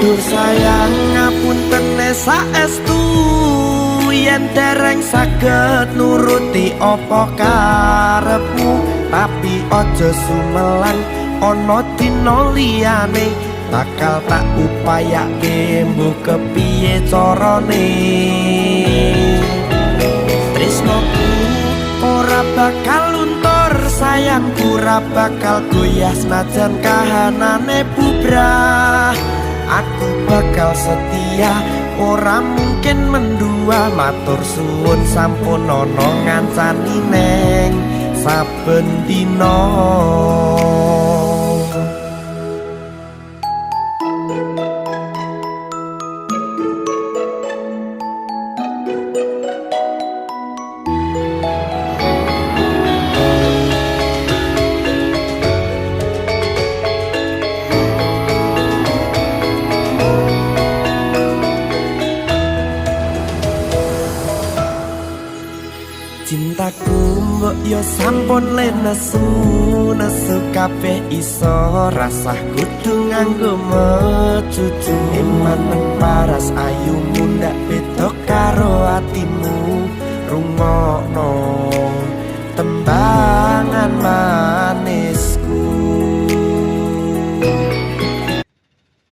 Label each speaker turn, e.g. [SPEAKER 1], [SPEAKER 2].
[SPEAKER 1] Dur sayang ngapunten saestu yen dereng saged nuruti apa karepmu tapi aja sumelan ana dina liyane bakal tak upayake mbok kepiye carane tresnoku ora bakal luntur sayangku ora bakal goyah senajan kahanane bubrah aku bakal setia ora mungkin mendua matur suwun sampun ana ngancani neng saben dina cintaku mbok yo sampun lenesu nesu kabeh iso rasah kudu nganggo mecucu iman paras ayumu ndak beda karo atimu rungokno tembang